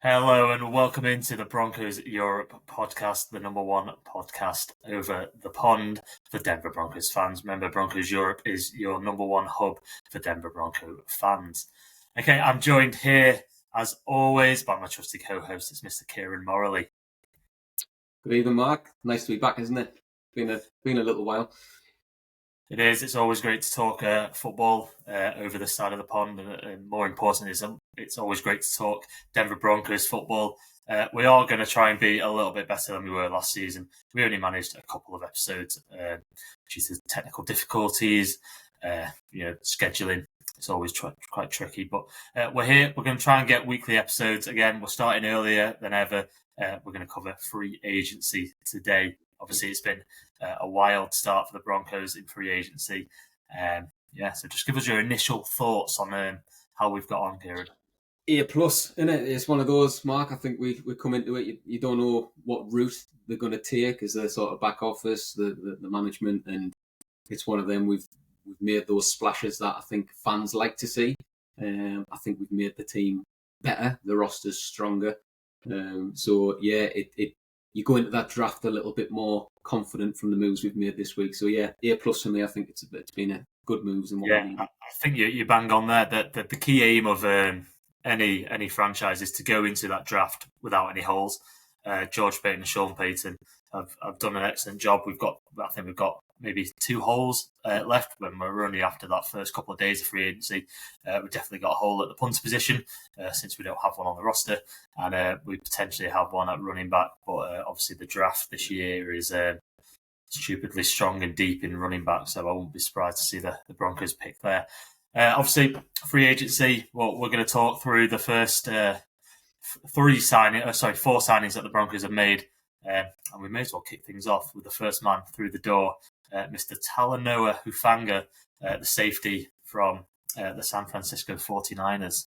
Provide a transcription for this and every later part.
Hello and welcome into the Broncos Europe Podcast, the number one podcast over the pond for Denver Broncos fans. Remember, Broncos Europe is your number one hub for Denver Bronco fans. Okay, I'm joined here, as always, by my trusty co-host, it's Mr. Kieron Morley. Good evening, Mark. Nice to be back, isn't it? Been a little while. It is. It's always great to talk football over this side of the pond, and more importantly, it's always great to talk Denver Broncos football. We are going to try and be a little bit better than we were last season. We only managed a couple of episodes due to technical difficulties, scheduling. It's always quite tricky, but we're here. We're going to try and get weekly episodes again. We're starting earlier than ever. We're going to cover free agency today. Obviously, it's been a wild start for the Broncos in free agency. So just give us your initial thoughts on how we've got on, Kieron. A+, isn't it? It's one of those, Mark. I think we come into it. You don't know what route they're going to take as their sort of back office, the management, and it's one of them. We've made those splashes that I think fans like to see. I think we've made the team better. The roster's stronger. You go into that draft a little bit more confident from the moves we've made this week. So yeah, A+ for me. I think it's been a good moves. And I think you bang on there. That the key aim of any franchise is to go into that draft without any holes. George Payton and Sean Payton have done an excellent job. I think we've got maybe 2 holes left when we're only after that first couple of days of free agency. We've definitely got a hole at the punter position since we don't have one on the roster, and we potentially have one at running back. But obviously the draft this year is stupidly strong and deep in running back, so I won't be surprised to see the Broncos pick there. Obviously, free agency, well, we're going to talk through the first 4 signings that the Broncos have made. And we may as well kick things off with the first man through the door, Mr. Talanoa Hufanga, the safety from the San Francisco 49ers.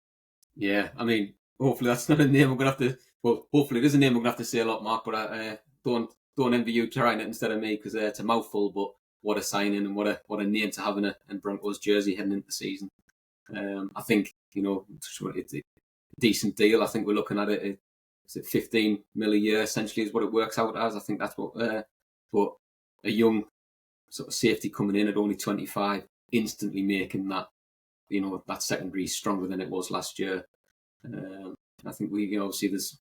Yeah, I mean, hopefully that's not a name we're going to have to... Well, hopefully it is a name we're going to have to say a lot, Mark, but I don't envy you trying it instead of me, because it's a mouthful, but what a signing and what a name to have in a Broncos jersey heading into the season. I think, it's a decent deal. I think we're looking at it... Is it $15 million a year, essentially, is what it works out as. I think that's what... but a young sort of safety coming in at only 25, instantly making that, that secondary stronger than it was last year. I think obviously there's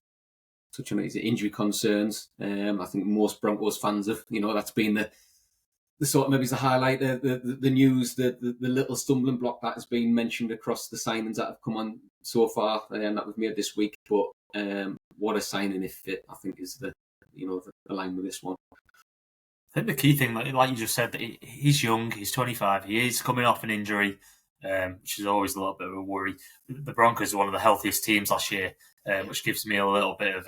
such an injury concerns. I think most Broncos fans have, that's been the sort of maybe the highlight, the news, the little stumbling block that has been mentioned across the signings that have come on so far, that we've made this week. But what a signing if fit, I think, is the line with this one. I think the key thing, like you just said, that he's young, he's 25, he is coming off an injury, which is always a little bit of a worry. The Broncos are one of the healthiest teams last year, which gives me a little bit of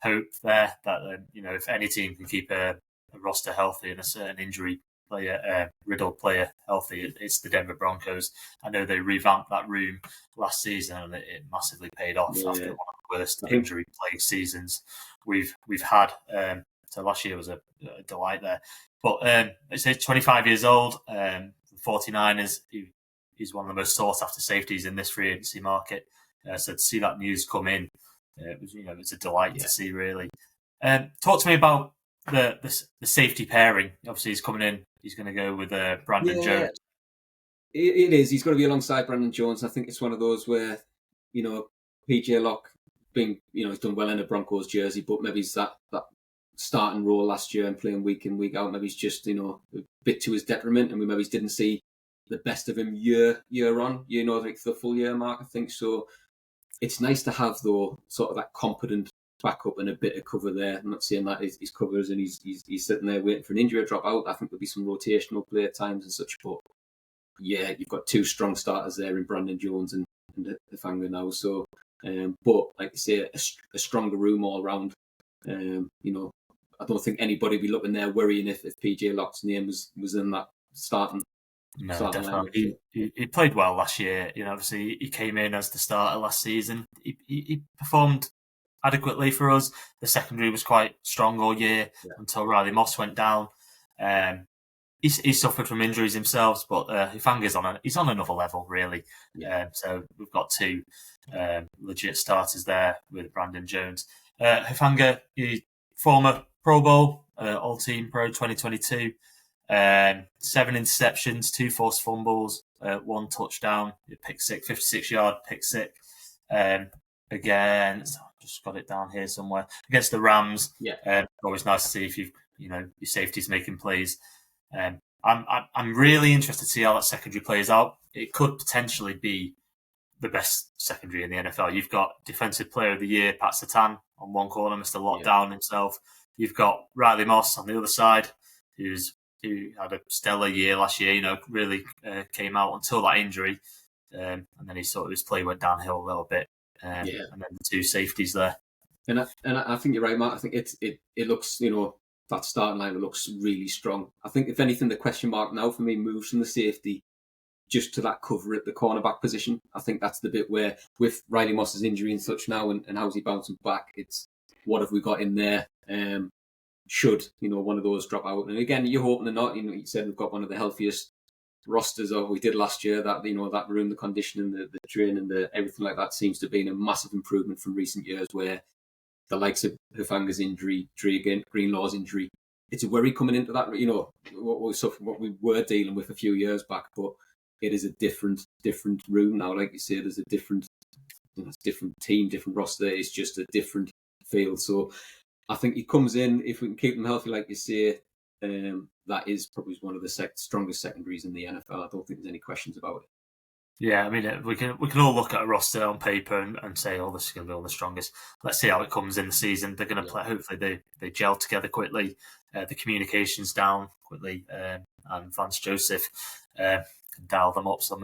hope there that, if any team can keep a roster healthy and a certain injury player, riddled player healthy, it's the Denver Broncos. I know they revamped that room last season and it massively paid off after one of the worst injury-plagued seasons we've had. So last year was a delight there. But it's 25 years old, 49ers, he's one of the most sought-after safeties in this free agency market. So to see that news come in, it's a delight to see, really. Talk to me about the safety pairing. Obviously, he's coming in. He's going to go with Brandon Jones. It is. He's got to be alongside Brandon Jones. I think it's one of those where, PJ Locke he's done well in a Broncos jersey, but maybe it's that starting role last year and playing week in, week out. Maybe it's just, a bit to his detriment, and we maybe didn't see the best of him year on, like the full year mark, I think. So it's nice to have, though, sort of that competent backup and a bit of cover there. I'm not saying that he's covers and he's sitting there waiting for an injury to drop out. I think there'll be some rotational play times and such, but yeah, you've got 2 strong starters there in Brandon Jones and Hufanga now. So, but like you say, a stronger room all round. I don't think anybody would be looking there worrying if PJ Locke's name was in that starting. No, definitely. He played well last year. Obviously he came in as the starter last season. He performed adequately for us. The secondary was quite strong all year until Riley Moss went down. he's suffered from injuries himself, but Hufanga's he's on another level, really. Yeah. So we've got two legit starters there with Brandon Jones. Hufanga, former Pro Bowl, All-Team Pro 2022, 7 interceptions, 2 forced fumbles, 1 touchdown, pick six, 56-yard pick six. Against, just got it down here somewhere, against the Rams. Yeah. Always nice to see if your safety's making plays. I'm really interested to see how that secondary plays out. It could potentially be the best secondary in the NFL. You've got Defensive Player of the Year, Pat Surtain, on one corner, Mr. Lockdown himself. You've got Riley Moss on the other side, who had a stellar year last year, really came out until that injury. And then his play went downhill a little bit. And then the 2 safeties there. And I think you're right, Matt. I think it looks, that starting line looks really strong. I think, if anything, the question mark now for me moves from the safety just to that cover at the cornerback position. I think that's the bit where, with Riley Moss's injury and such now, and how's he bouncing back, it's what have we got in there? Should one of those drop out? And again, you're hoping they're not. You said we've got one of the healthiest rosters of we did last year. That that room, the conditioning, the training, the everything like that seems to be a massive improvement from recent years, where the likes of Hufanga's injury, Dre Greenlaw's injury, it's a worry coming into that. What we were dealing with a few years back, but it is a different room now. Like you say, there's a different team, different roster. It's just a different field. So I think he comes in, if we can keep him healthy, like you say, that is probably one of the strongest secondaries in the NFL. I don't think there's any questions about it. Yeah, I mean, we can all look at a roster on paper and say, oh, this is going to be all the strongest. Let's see how it comes in the season. They're going to play. Hopefully, they gel together quickly. The communication's down quickly, and Vance Joseph can dial them up some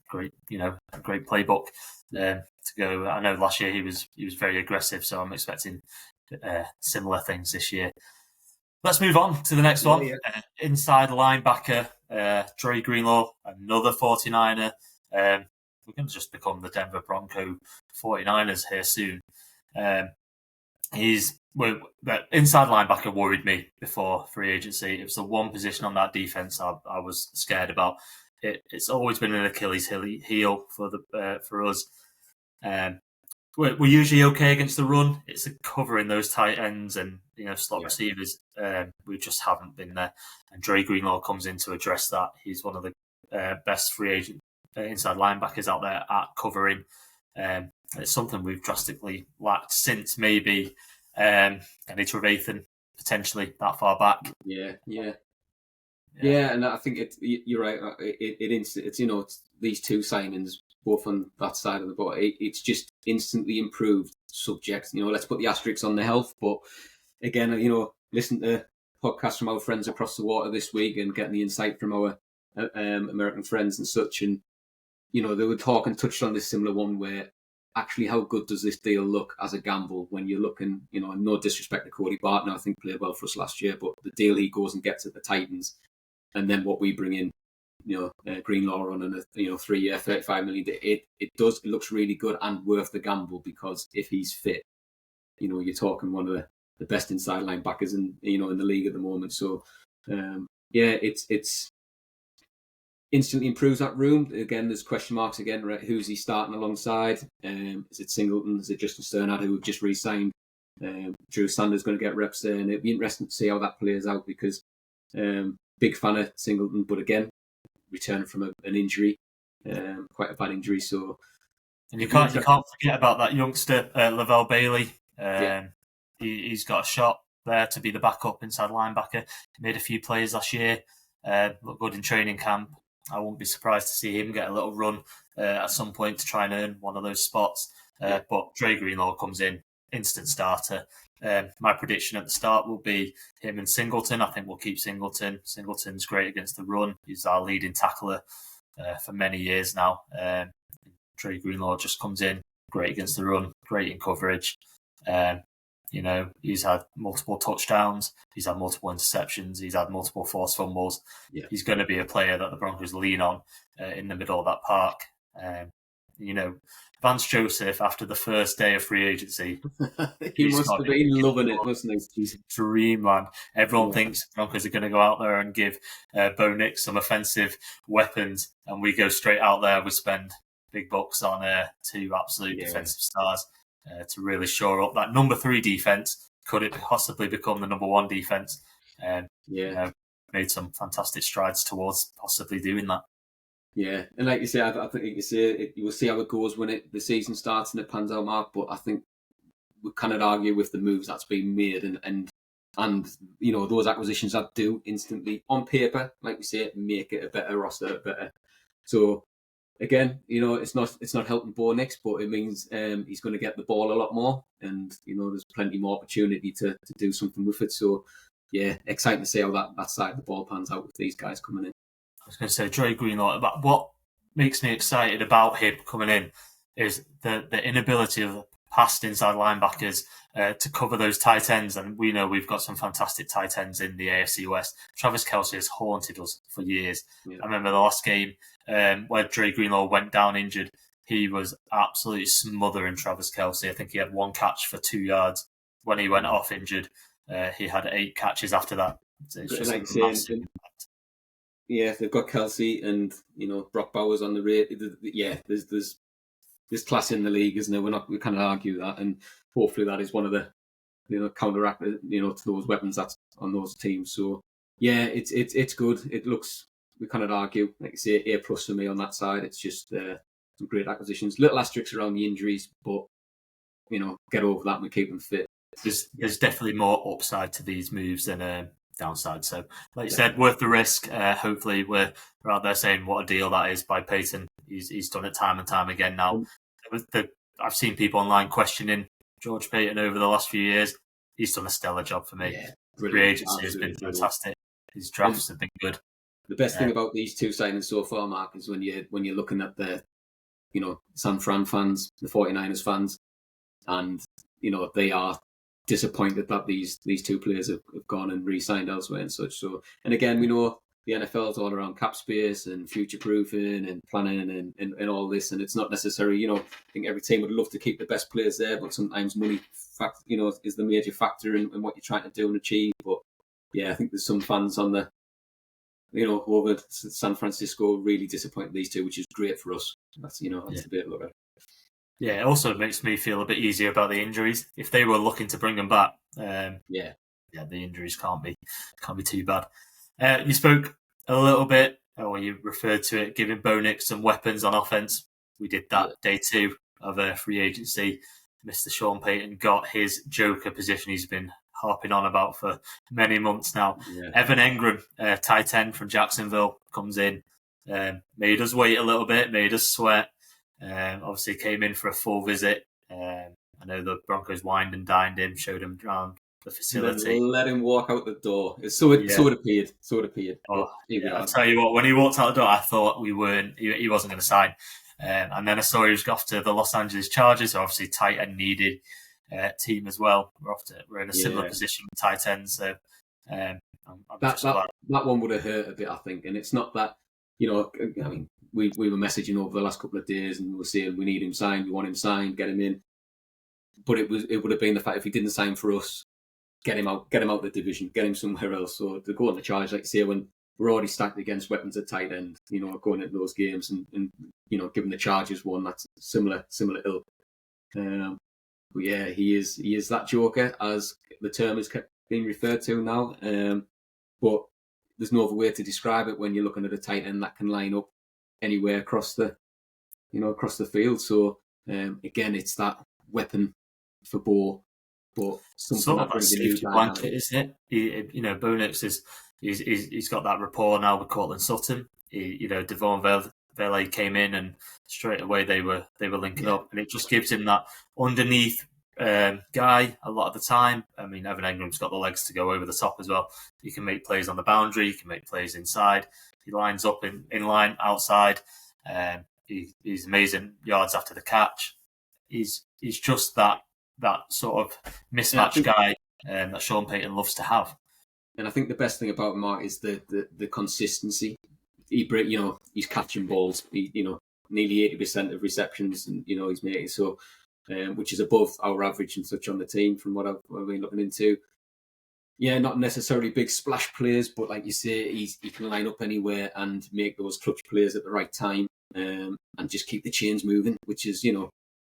great playbook to go. I know last year he was very aggressive, so I'm expecting similar things this year. Let's move on to the next one. Yeah. Inside linebacker, Dre Greenlaw, another 49er. We're going to just become the Denver Bronco 49ers here soon. The inside linebacker worried me before free agency. It was the one position on that defense I was scared about. It's always been an Achilles heel for us. We're usually okay against the run. It's covering those tight ends and slot receivers. We just haven't been there. And Dre Greenlaw comes in to address that. He's one of the best free agent inside linebackers out there at covering. It's something we've drastically lacked since maybe Kenny Trevathan, potentially that far back. Yeah, and I think you're right. It's these 2 signings, both on that side of the ball. It's just instantly improved subject. Let's put the asterisks on the health. But again, listen to podcasts from our friends across the water this week and getting the insight from our American friends and such. And, they were touched on this similar one where actually how good does this deal look as a gamble when you're looking, and no disrespect to Cody Barton, I think played well for us last year, but the deal he goes and gets at the Titans and then what we bring in, Greenlaw on a 3-year, $35 million. It looks really good and worth the gamble, because if he's fit, you're talking one of the best inside linebackers in the league at the moment. So it's instantly improves that room. Again, there's question marks again. Right? Who's he starting alongside? Is it Singleton? Is it Justin Sternad, who we've just re-signed? Drew Sanders going to get reps there, and it'd be interesting to see how that plays out, because big fan of Singleton, but again, returning from an injury, quite a bad injury. So, and you can't forget about that youngster Lavelle Bailey. He's got a shot there to be the backup inside linebacker. He made a few plays last year. Looked good in training camp. I wouldn't be surprised to see him get a little run at some point to try and earn one of those spots. But Dre Greenlaw comes in, instant starter. My prediction at the start will be him and Singleton. I think we'll keep Singleton. Singleton's great against the run. He's our leading tackler for many years now. Dre Greenlaw just comes in, great against the run, great in coverage. He's had multiple touchdowns. He's had multiple interceptions. He's had multiple forced fumbles. Yeah. He's going to be a player that the Broncos lean on in the middle of that park. Vance Joseph, after the first day of free agency, he must have been loving it, wasn't he? He's a dreamland. Everyone thinks Broncos are going to go out there and give Bo Nix some offensive weapons, and we go straight out there. We spend big bucks on two absolute defensive stars to really shore up that number 3 defense. Could it possibly become the number 1 defense? Made some fantastic strides towards possibly doing that. Yeah, and like you say, I think you will see how it goes when the season starts and it pans out, Mark. But I think we cannot argue with the moves that's been made, and those acquisitions that do instantly on paper, like we say, make it a better roster, better. So again, it's not helping Bo Nix, but it means he's going to get the ball a lot more, and there's plenty more opportunity to do something with it. So yeah, exciting to see how that side of the ball pans out with these guys coming in. I was going to say Dre Greenlaw, but what makes me excited about him coming in is the inability of the past inside linebackers to cover those tight ends. And we know we've got some fantastic tight ends in the AFC West. Travis Kelce has haunted us for years. Yeah. I remember the last game where Dre Greenlaw went down injured. He was absolutely smothering Travis Kelce. I think he had 1 catch for 2 yards. When he went off injured, he had 8 catches after that. So it's just like massive impact. Yeah, they've got Kelce and Brock Bowers on the rate. Yeah, there's class in the league, isn't there? We can't argue that, and hopefully that is one of the counteract to those weapons that's on those teams. So yeah, it's good. It looks, we cannot argue, like you say, A+ for me on that side. It's just some great acquisitions. Little asterisks around the injuries, but get over that and we keep them fit. There's definitely more upside to these moves than downside. So, like you said, worth the risk. Hopefully, we're out there saying what a deal that is by Payton. He's done it time and time again now. I've seen people online questioning George Payton over the last few years. He's done a stellar job for me. Free agency has been fantastic. His drafts have been good. The best thing about these 2 signings so far, Mark, is when you're looking at the San Fran fans, the 49ers fans, and they are disappointed that these 2 players have gone and re-signed elsewhere and such. So, and again, we know the NFL is all around cap space and future proofing and planning and all this, and it's not necessary. I think every team would love to keep the best players there, but sometimes money is the major factor in what you're trying to do and achieve. But yeah, I think there's some fans on the over San Francisco really disappointed these 2, which is great for us. That's the bit to look at. Yeah, it also makes me feel a bit easier about the injuries. If they were looking to bring them back, the injuries can't be too bad. You spoke a little bit, or you referred to it, giving Bo Nix some weapons on offense. We did that day 2 of a free agency. Mr. Sean Payton got his joker position he's been harping on about for many months now. Yeah. Evan Engram, tight end from Jacksonville, comes in, made us wait a little bit, made us sweat. Obviously came in for a full visit. I know the Broncos wined and dined him, showed him around the facility. Let him walk out the door. So it appeared. Oh, I'll tell you what, when he walked out the door, I thought he wasn't going to sign. And then I saw he was off to the Los Angeles Chargers, obviously tight end needed team as well. We're in a similar position with tight ends. So that one would have hurt a bit, I think. And it's not that, I mean, we were messaging over the last couple of days and we were saying we need him signed, we want him signed, get him in. But it would have been the fact if he didn't sign for us, get him out the division, get him somewhere else. So to go on the charge, like you say, when we're already stacked against weapons at tight end, going into those games and given the Chargers one, that's similar ilk. But yeah, he is that joker, as the term is being referred to now. But there's no other way to describe it when you're looking at a tight end that can line up anywhere across the field. So again, it's that weapon for Bo, but sort of like safety blanket, isn't it? Bo Nix he's got that rapport now with Cortland Sutton. Devon Vele came in and straight away they were linking up, and it just gives him that underneath guy a lot of the time. I mean, Evan Engram's got the legs to go over the top as well. He can make plays on the boundary, he can make plays inside. He lines up in line outside. He's amazing yards after the catch. He's just that sort of mismatch guy that Sean Payton loves to have. And I think the best thing about Mark is the consistency. He's catching balls. nearly 80% of receptions, and he's making so, which is above our average and such on the team from what I've been looking into. Yeah, not necessarily big splash players, but like you say, he can line up anywhere and make those clutch plays at the right time, and just keep the chains moving, which is,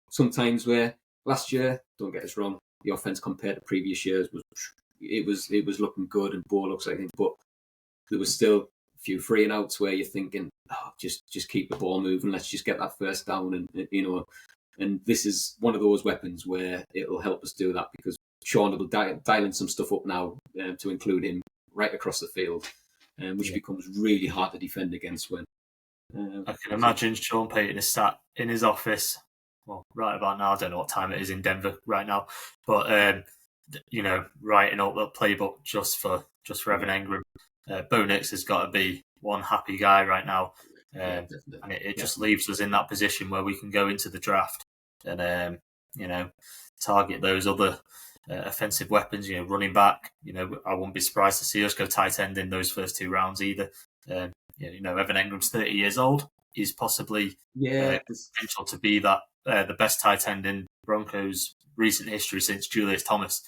sometimes where last year, don't get us wrong, the offense compared to previous years was looking good and ball looks like it, but there was still a few free and outs where you're thinking, just keep the ball moving, let's just get that first down, and this is one of those weapons where it'll help us do that, because Sean will dialing some stuff up now to include him right across the field, which becomes really hard to defend against when. I can imagine Sean Payton is sat in his office, well, right about now. I don't know what time it is in Denver right now, but writing up that playbook just for Evan Engram. Bo Nix has got to be one happy guy right now, and it just leaves us in that position where we can go into the draft and target those other offensive weapons. Running back. I wouldn't be surprised to see us go tight end in those first 2 rounds either. Evan Engram's 30 years old. He's possibly potential to be that the best tight end in Broncos recent history since Julius Thomas.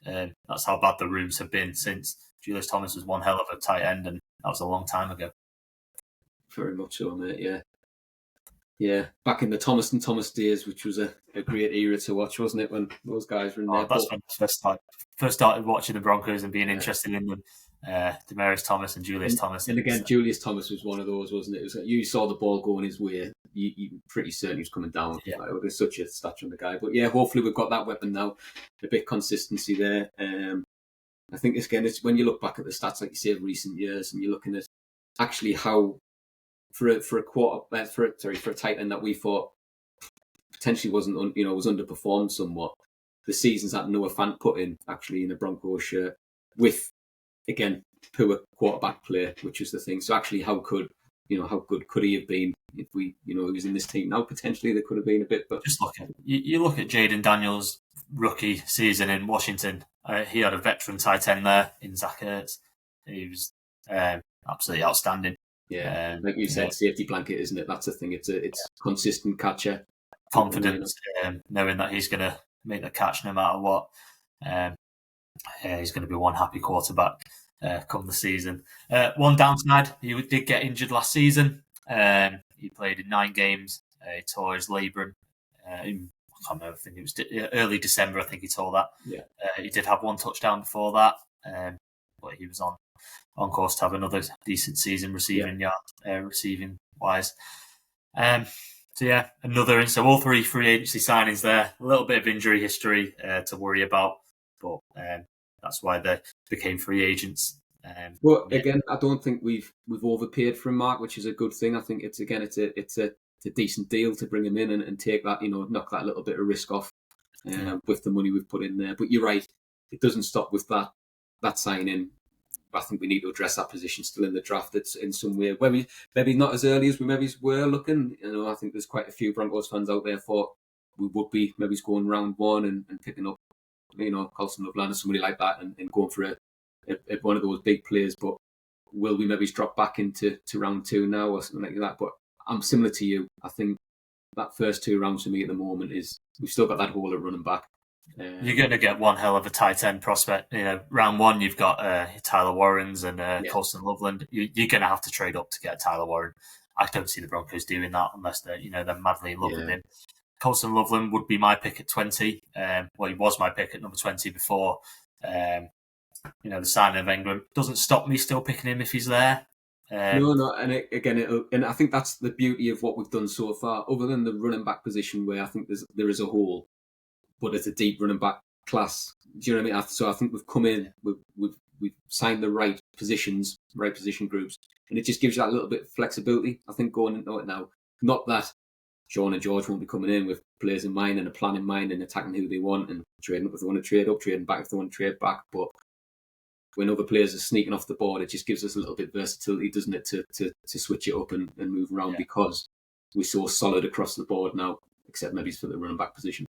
That's how bad the rooms have been since Julius Thomas was one hell of a tight end, and that was a long time ago. Very much so, mate. Yeah. Back in the Thomas and Thomas days, which was a great era to watch, wasn't it? When those guys were in there. That's when I first started watching the Broncos and being interested in them. Demaryius Thomas and Julius Thomas. And again, Julius Thomas was one of those, wasn't it? It was like you saw the ball going his way, you pretty certain he was coming down. Yeah. There's such a stature on the guy. But yeah, hopefully we've got that weapon now. A bit of consistency there. I think it's when you look back at the stats, like you say, of recent years, and you're looking at actually how for a tight end that we thought potentially was underperformed somewhat. The seasons that Noah Fant put in actually in a Broncos shirt with, again, poor quarterback play, which is the thing. So actually, how good could he have been if he was in this team now? Potentially, there could have been a bit. But just you look at Jaden Daniels' rookie season in Washington. He had a veteran tight end there in Zach Ertz. He was absolutely outstanding. Yeah, like you said, safety blanket, isn't it? That's the thing. It's consistent catcher, confidence, knowing that he's going to make the catch no matter what. He's going to be one happy quarterback come the season. One downside, he did get injured last season. He played in 9 games. He tore his labrum. I can't remember. I think it was early December. I think he tore that. Yeah. He did have 1 touchdown before that, but he was on course to have another decent season receiving wise. So all 3 free agency signings there. A little bit of injury history to worry about, but that's why they became free agents. Again, I don't think we've overpaid for him, Mark, which is a good thing. I think it's a decent deal to bring him in and take that, knock that little bit of risk off with the money we've put in there. But you're right, it doesn't stop with that signing. I think we need to address that position still in the draft. It's in some way, maybe not as early as we maybe were looking. I think there's quite a few Broncos fans out there thought we would be maybe going round 1 and picking up, Colson Loveland or somebody like that and going for one of those big players. But will we maybe drop back into round 2 now or something like that? But I'm similar to you. I think that first 2 rounds for me at the moment is we've still got that hole at running back. You're going to get one hell of a tight end prospect. Round 1, you've got Tyler Warrens and Colson Loveland. You're going to have to trade up to get Tyler Warren. I don't see the Broncos doing that unless they're madly in love with him. Colson Loveland would be my pick at 20. He was my pick at number 20 before. The signing of Engram doesn't stop me still picking him if he's there. No, and I think that's the beauty of what we've done so far. Other than the running back position, where I think there is a hole. But it's a deep running back class. Do you know what I mean? So I think we've come in, we've signed the right position groups, and it just gives you that little bit of flexibility. I think going into it now, not that Sean and George won't be coming in with players in mind and a plan in mind and attacking who they want and trading up if they want to trade up, trading back if they want to trade back. But when other players are sneaking off the board, it just gives us a little bit of versatility, doesn't it, to switch it up and move around because we're so solid across the board now, except maybe for the running back position.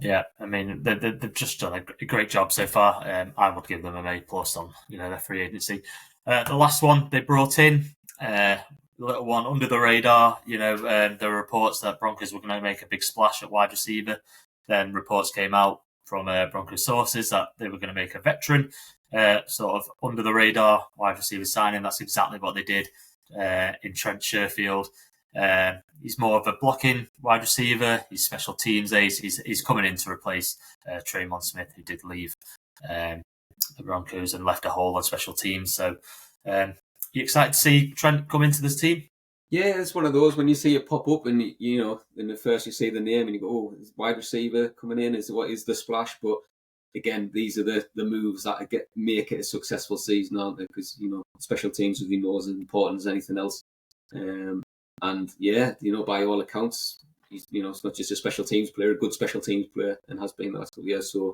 Yeah, I mean they've just done a great job so far. I would give them an A+ on their free agency. The last one they brought in, little one under the radar. There were reports that Broncos were going to make a big splash at wide receiver. Then reports came out from Broncos sources that they were going to make a veteran, sort of under the radar wide receiver signing. That's exactly what they did in Trent Sherfield. He's more of a blocking wide receiver. He's special teams. He's coming in to replace Traymon Smith, who did leave the Broncos and left a hole on special teams. So, you excited to see Trent come into this team? Yeah, it's one of those when you see it pop up and in the first you see the name and you go, "Oh, it's wide receiver coming in. What is the splash?" But again, these are the moves that make it a successful season, aren't they? Because special teams with knows as important as anything else. And yeah, by all accounts, he's it's not just a special teams player, a good special teams player, and has been the last couple of years. So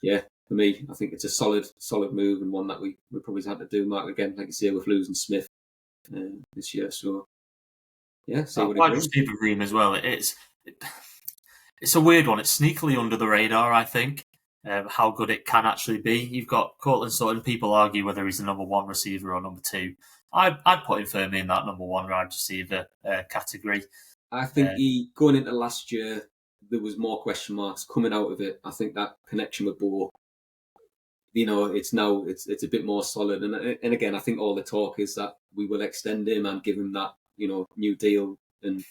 yeah, for me, I think it's a solid move and one that we probably had to do, Mark, again, like you say, with losing Smith this year. So yeah, see what it brings. Receiver room as well. It's a weird one. It's sneakily under the radar, I think. How good it can actually be. You've got Courtland Sutton. People argue whether he's the number one receiver or number two. I'd put him firmly in that number one wide receiver category. I think going into last year, there was more question marks coming out of it. I think that connection with Bo, it's a bit more solid. And again, I think all the talk is that we will extend him and give him that new deal and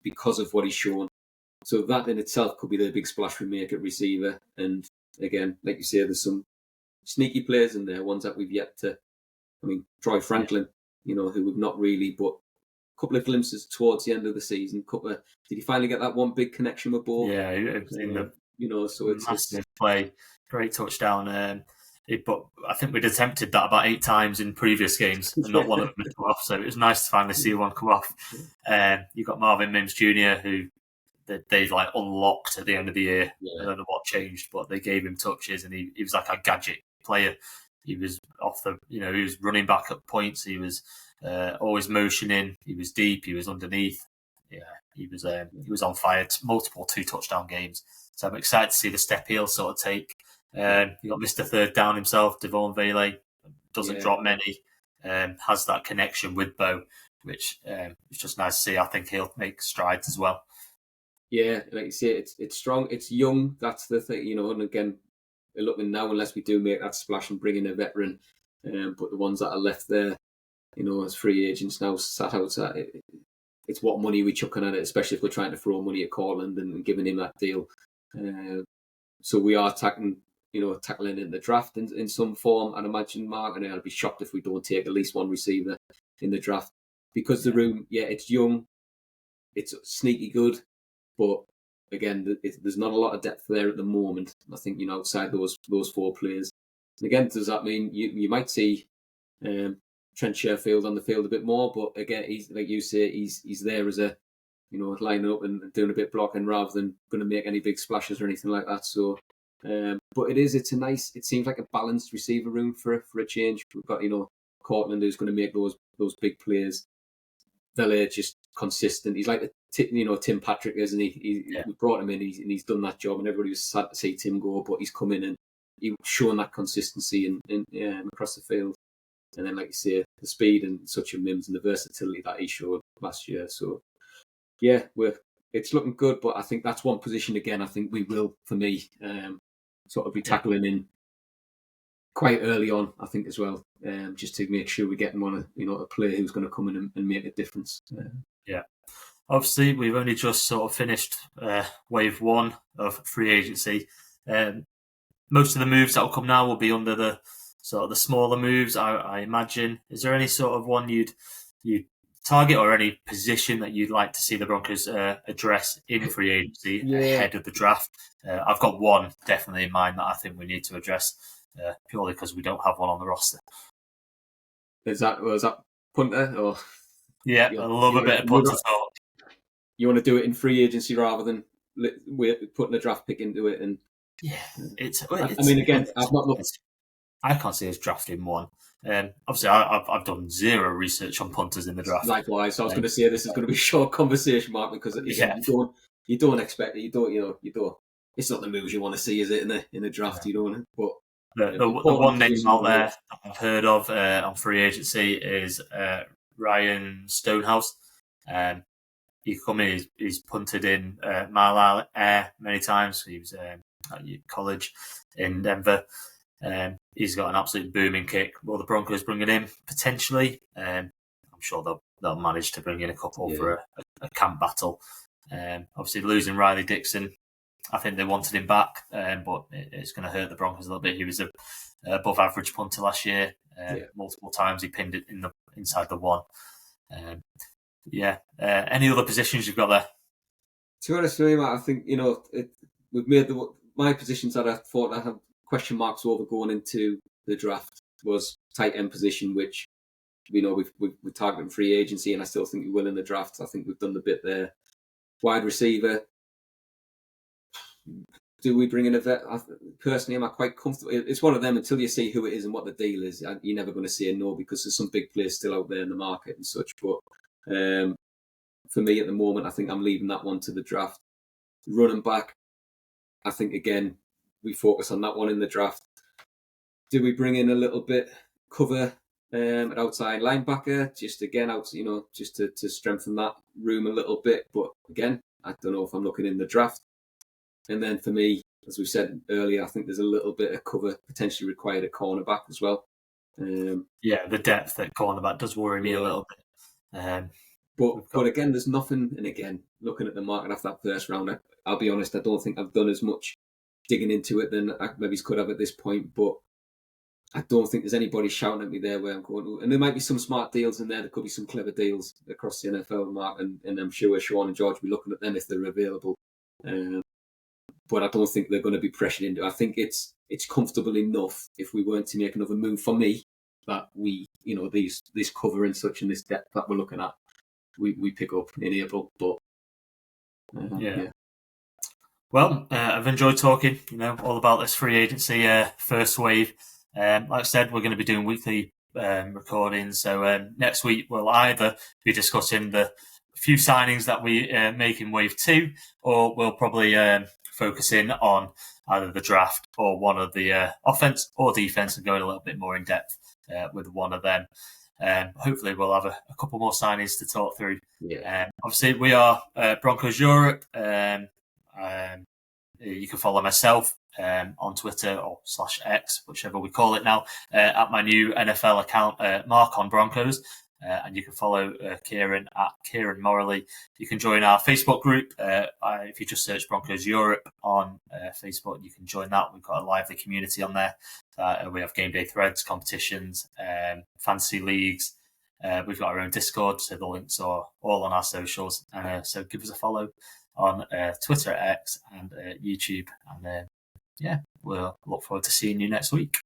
because of what he's shown. So that in itself could be the big splash we make at receiver. And again, like you say, there's some sneaky players in there, ones that we've yet to. I mean, Troy Franklin, who we've not really, but a couple of glimpses towards the end of the season. Did he finally get that one big connection with Bo? Yeah, in the so it's massive play, great touchdown. But I think we'd attempted that about 8 times in previous games, and not one of them had come off. So it was nice to finally see one come off. You got Marvin Mims Jr., who they unlocked at the end of the year. Yeah. I don't know what changed, but they gave him touches, and he was like a gadget player. He was he was running back at points. He was always motioning. He was deep. He was underneath. Yeah, he was on fire. Multiple 2-touchdown games. So I'm excited to see the step he'll sort of take. You got Mr. Third Down himself, Devon Vele, doesn't drop many. Has that connection with Bo, which is just nice to see. I think he'll make strides as well. Yeah, like you say, it's strong. It's young. That's the thing, And again, we're looking now, unless we do make that splash and bring in a veteran. But the ones that are left there, as free agents now sat outside, it's what money we're chucking at it, especially if we're trying to throw money at Courtland and giving him that deal. So we are tackling in the draft in some form, I'd imagine, Mark, and I'd be shocked if we don't take at least one receiver in the draft. Because the room, it's young, it's sneaky good, but again, there's not a lot of depth there at the moment. I think, outside those 4 players. And again, does that mean you might see Trent Sherfield on the field a bit more? But again, he's like you say, he's there as a, lining up and doing a bit of blocking rather than going to make any big splashes or anything like that. So, but it seems like a balanced receiver room for a change. We've got, Courtland, who's going to make those big plays. Vele just consistent. He's like Tim Patrick, isn't he? We brought him in, and he's done that job, and everybody was sad to see Tim go, but he's come in and he's shown that consistency across the field. And then, like you say, the speed and such a Mims and the versatility that he showed last year. So, yeah, it's looking good, but I think that's one position again. I think we will, for me, sort of be tackling in quite early on, I think, as well, just to make sure we're getting a player who's going to come in and make a difference. Yeah. Obviously, we've only just sort of finished wave 1 of free agency. Most of the moves that will come now will be under the sort of the smaller moves, I imagine. Is there any sort of one you'd target or any position that you'd like to see the Broncos address in free agency ahead of the draft? I've got one definitely in mind that I think we need to address purely because we don't have one on the roster. Was that punter? Or yeah, I love a bit of punter talk. You want to do it in free agency rather than putting a draft pick into it? And it's I mean, again, I've not looked. I can't see us drafting one. Obviously, I've done zero research on punters in the draft. Likewise, so I was going to say this is going to be a short conversation, Mark, because you don't expect it. You don't. It's not the moves you want to see, is it? In the draft, you don't. But the one name out there that I've heard of on free agency is Ryan Stonehouse. He come in, he's punted in mile air many times. He was at college in Denver. He's got an absolute booming kick. Will the Broncos bring it in? Potentially. I'm sure they'll manage to bring in a couple for a camp battle. Obviously, losing Riley Dixon, I think they wanted him back, but it's going to hurt the Broncos a little bit. He was a above average punter last year. Multiple times he pinned it inside the one. Any other positions you've got there? To be honest with you, Matt, I think we've made my positions that I thought I had question marks over going into the draft was tight end position, which we've targeted free agency, and I still think we will in the draft. I think we've done the bit there. Wide receiver. Do we bring in a vet? Personally, am I quite comfortable? It's one of them until you see who it is and what the deal is. You're never going to say no because there's some big players still out there in the market and such. But for me at the moment, I think I'm leaving that one to the draft. Running back, I think again we focus on that one in the draft. Do we bring in a little bit cover at outside linebacker? Just again just to strengthen that room a little bit. But again, I don't know if I'm looking in the draft. And then for me, as we said earlier, I think there's a little bit of cover potentially required at cornerback as well. The depth at cornerback does worry me a little bit. But again, there's nothing. And again, looking at the market after that first round, I'll be honest, I don't think I've done as much digging into it than I maybe could have at this point. But I don't think there's anybody shouting at me there where I'm going. And there might be some smart deals in there. There could be some clever deals across the NFL market. And I'm sure Sean and George will be looking at them if they're available. But I don't think they're going to be pressured into it. I think it's comfortable enough if we weren't to make another move for me that we, this cover and such and this depth that we're looking at, we pick up in April. But Well, I've enjoyed talking, all about this free agency first wave. Like I said, we're going to be doing weekly recordings. So next week we'll either be discussing the few signings that we make in wave 2, or we'll probably focus in on either the draft or one of the offense or defense and going a little bit more in depth with one of them. Hopefully we'll have a couple more signings to talk through. Obviously we are Broncos Europe. You can follow myself on Twitter or /X, whichever we call it now, at my new NFL account, Mark on Broncos. And you can follow Kieron at Kieron Morley. You can join our Facebook group. If you just search Broncos Europe on Facebook, you can join that. We've got a lively community on there. We have game day threads, competitions, fantasy leagues. We've got our own Discord, so the links are all on our socials. So give us a follow on Twitter, X, and YouTube. And we'll look forward to seeing you next week.